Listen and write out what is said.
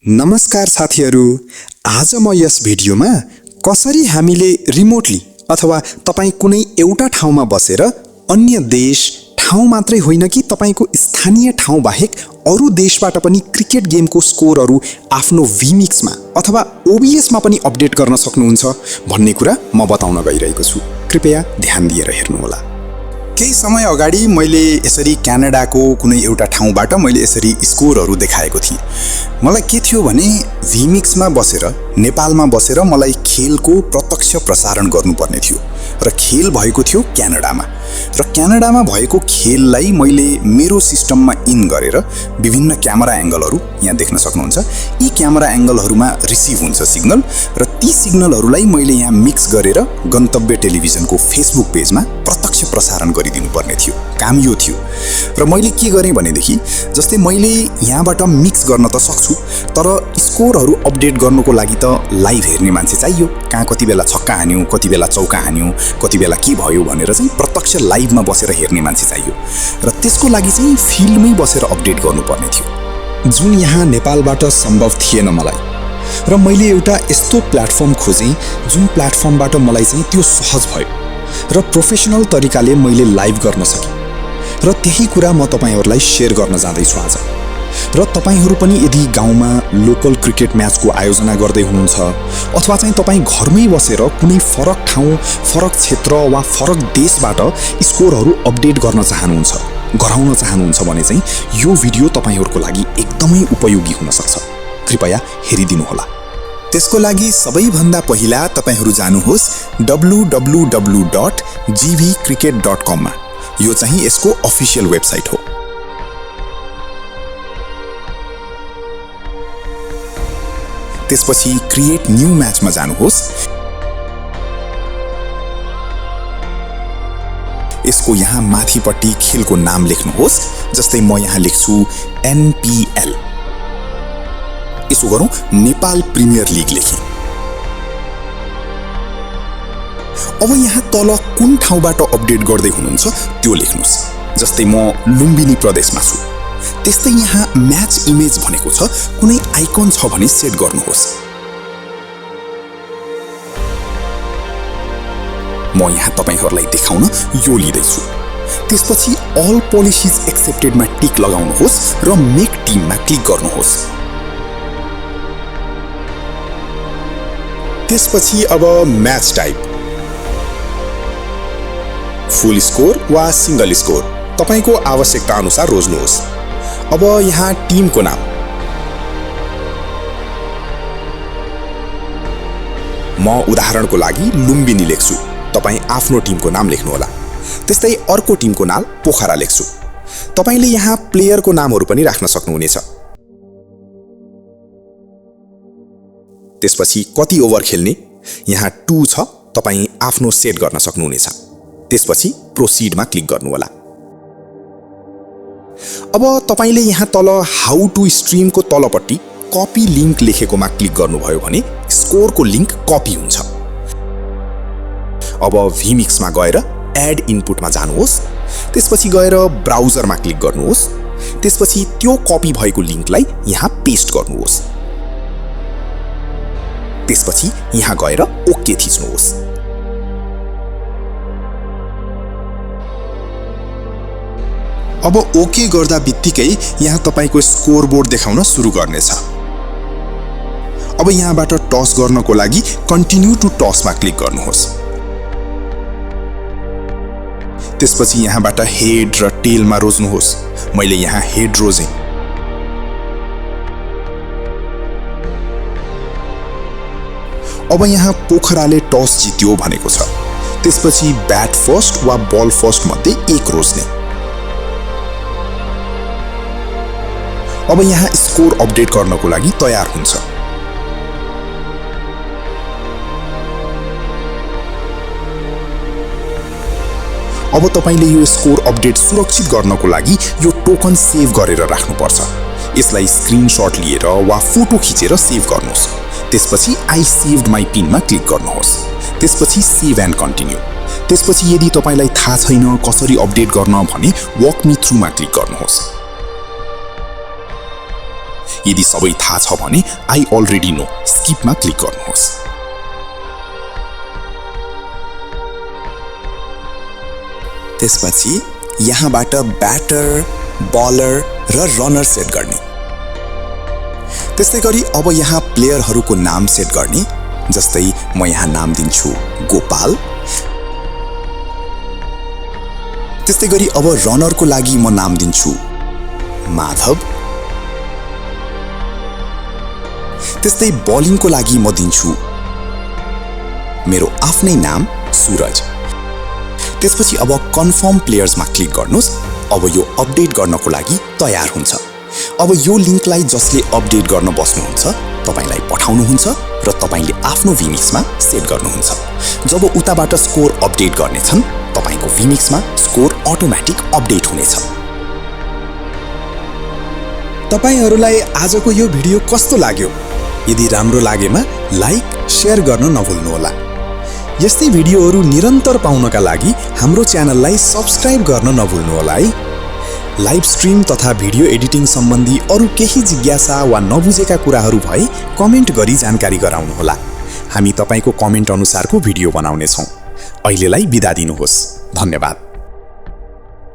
नमस्कार साथीहरू, आज म यस भिडियोमा कसरी हामीले रिमोटली अथवा तपाईं कुनै एउटा ठाउँमा बसेर अन्य देश ठाउँ मात्रै होइन कि तपाईको स्थानीय ठाउँ बाहेक अरु देशबाट पनि क्रिकेट गेमको स्कोरहरू आफ्नो vMix मा अथवा OBS मा पनि अपडेट गर्न सक्नुहुन्छ भन्ने कुरा म बताउन गइरहेको छु। कृपया ध्यान दिएर हेर्नुहोला। केही समय अगाडि मैले यसरी क्यानाडाको कुनै एउटा ठाउँबाट मैले यसरी स्कोरहरू देखाएको थिएँ। मलाई के थियो भने vMix मा बसेर नेपालमा बसेर मलाई खेलको प्रत्यक्ष प्रसारण गर्नुपर्ने थियो र खेल भएको थियो क्यानाडामा र क्यानाडामा भएको खेललाई मैले मेरो सिस्टममा इन गरेर विभिन्न क्यामेरा एंगलहरू यहाँ देख्न सक्नुहुन्छ। यी क्यामेरा एंगलहरूमा रिसिभ हुन्छ सिग्नल र ती सिग्नलहरूलाई मैले यहाँ मिक्स गरेर गन्तव्य टेलिभिजनको फेसबुक पेजमा प्रत्यक्ष प्रसारण गरिदिनु पर्ने थियो। काम यो थियो र मैले के गरेँ भनेदेखि जस्तै मैले यहाँबाट मिक्स गर्न त सक्छु, तर स्कोरहरू अपडेट गर्नको लागि त लाइभ हेर्ने मान्छे चाहियो। कहाँ कति बेला छक्का हान्यो, कति बेला चौका हान्यो, कति बेला के भयो भनेर चाहिँ प्रत्यक्ष लाइभमा बसेर हेर्ने मान्छे चाहियो र त्यसको लागि चाहिँ फिल्डमै बसेर अपडेट गर्नुपर्ने थियो, जुन यहाँ नेपालबाट सम्भव थिएन मलाई। र मैले एउटा यस्तो प्लेटफर्म खोजेँ जुन प्लेटफर्मबाट मलाई चाहिँ त्यो सहज भयो र प्रोफेसनल तरिकाले मैले लाइभ गर्न सकेँ र त्यही कुरा म तपाईहरुलाई शेयर गर्न जाँदैछु आज। र तपाईहरु पनि यदि गाउँमा लोकल क्रिकेट म्याचको आयोजना गर्दै हुनुहुन्छ अथवा चाहिँ तपाई घरमै बसेर कुनै फरक ठाउँ, फरक क्षेत्र वा फरक देशबाट स्कोरहरू अपडेट गर्न चाहनुहुन्छ, गराउन चाहनुहुन्छ भने चाहिँ यो भिडियो तपाईहरुको लागि एकदमै उपयोगी हुन सक्छ। कृपया हेरिदिनु होला। त्यसको लागि सबैभन्दा पहिला तपाईहरु जानुहोस् www.gvcricket.com मा। यो चाहिँ यसको अफिसियल वेबसाइट हो। त्यसपछि क्रिएट न्यू म्याचमा जानुहोस्। यसको यहाँ माथिपट्टि खेलको नाम लेख्नुहोस्। जस्तै म यहाँ लेख्छु NPL। यसो गरौँ, नेपाल प्रिमियर लिग लेखेँ। अब यहाँ तल कुन ठाउँबाट अपडेट गर्दै हुनुहुन्छ त्यो लेख्नुस्। जस्तै म लुम्बिनी प्रदेशमा छु। त्यस्तै यहाँ म्याच इमेज भनेको छ, कुनै आइकन छ भने सेट गर्नुहोस्। म यहाँ तपाईहरुलाई देखाउन यो लिँदैछु। त्यसपछि अल पोलिसीज एक्सेप्टेडमा टिक लगाउनुहोस् र मेक टिममा क्लिक गर्नुहोस्। त्यसपछि अब म्याच टाइप, फुल स्कोर वा सिंगल स्कोर तपाईको आवश्यकता अनुसार रोज्नुहोस्। अब यहाँ टिमको नाम, म उदाहरणको लागि लुम्बिनी लेख्छु, तपाई आफ्नो टिमको नाम लेख्नु होला। त्यस्तै अर्को टिमको नाम पोखरा लेख्छु। तपाईले यहाँ प्लेयरको नामहरू पनि राख्न सक्नुहुनेछ। त्यसपछि कति ओभर खेल्ने, यहाँ 2 छ, तपाई आफ्नो सेट गर्न सक्नुहुनेछ। त्यसपछि प्रोसिडमा क्लिक गर्नु होला। अब तपाईले यहाँ तल हाउ टु स्ट्रीमको तलपट्टि कपी लिंक लेखेकोमा क्लिक गर्नुभयो भने स्कोरको लिंक कपी हुन्छ। अब vMix मा गएर एड इनपुटमा जानुहोस्। त्यसपछि गएर ब्राउजरमा क्लिक गर्नुहोस्। त्यसपछि त्यो कपी भएको लिंकलाई यहाँ पेस्ट गर्नुहोस्। त्यसपछि यहाँ गएर ओके थिच्नुहोस्। अब ओके गर्दा बित्तिकै यहाँ तपाईको स्कोरबोर्ड देखाउन सुरु गर्नेछ। अब यहाँबाट टस गर्नको लागि कन्टिन्यू टु टसमा क्लिक गर्नुहोस्। त्यसपछि यहाँबाट हेड र टेलमा रोज्नुहोस्। मैले यहाँ हेड रोजेँ। अब यहाँ पोखराले टस जित्यो भनेको छ। त्यसपछि ब्याट फर्स्ट वा बल फर्स्ट मध्ये एक रोज्ने। अब यहाँ स्कोर अपडेट गर्नको लागि तयार हुन्छ। अब तपाईले यो स्कोर अपडेट सुरक्षित गर्नको लागि यो टोकन सेभ गरेर राख्नुपर्छ। यसलाई स्क्रिनशट लिएर वा फोटो खिचेर सेभ गर्नुहोस्। त्यसपछि आई सेभड माई पिनमा क्लिक गर्नुहोस्। त्यसपछि सेभ एन्ड कन्टिन्यू। त्यसपछि यदि तपाईलाई थाहा छैन कसरी अपडेट गर्न भने वक मी थ्रुमा क्लिक गर्नुहोस्। यदि सबै थाहा छ भने आई अलरेडी नो स्किपमा क्लिक गर्नुहोस्। त्यसपछि यहाँबाट ब्याटर, बलर र रनर सेट गर्ने। त्यस्तै गरी अब यहाँ प्लेयरहरूको नाम सेट गर्ने। जस्तै म यहाँ नाम दिन्छु गोपाल। त्यस्तै गरी अब रनरको लागि म नाम दिन्छु माधव। त्यस्तै बलिङको लागि म दिन्छु मेरो आफ्नै नाम सूरज। त्यसपछि अब कन्फर्म प्लेयर्समा क्लिक गर्नुस्। अब यो अपडेट गर्नको लागि तयार हुन्छ। अब यो लिंकलाई जसले अपडेट गर्न बस्नुहुन्छ तपाईलाई पठाउनुहुन्छ र तपाईले आफ्नो vMixमा सेट गर्नुहुन्छ। जब उताबाट स्कोर अपडेट गर्नेछन् तपाईको vMixमा स्कोर अटोमेटिक अपडेट हुनेछ। तपाईहरुलाई आजको यो भिडियो कस्तो लाग्यो? यदि राम्रो लागेमा लाइक, शेयर गर्न नभुल्नुहोला। यस्तै भिडियोहरू निरन्तर पाउनका लागि हाम्रो च्यानललाई सब्स्क्राइब गर्न नभुल्नुहोला है। लाइभ स्ट्रिम तथा भिडियो एडिटिङ सम्बन्धी अरु केही जिज्ञासा वा नबुझेका कुराहरू भए कमेन्ट गरी जानकारी गराउनुहोला। हामी तपाईको कमेन्ट अनुसारको भिडियो बनाउने छौं। अहिलेलाई बिदा दिनुहोस्। धन्यवाद।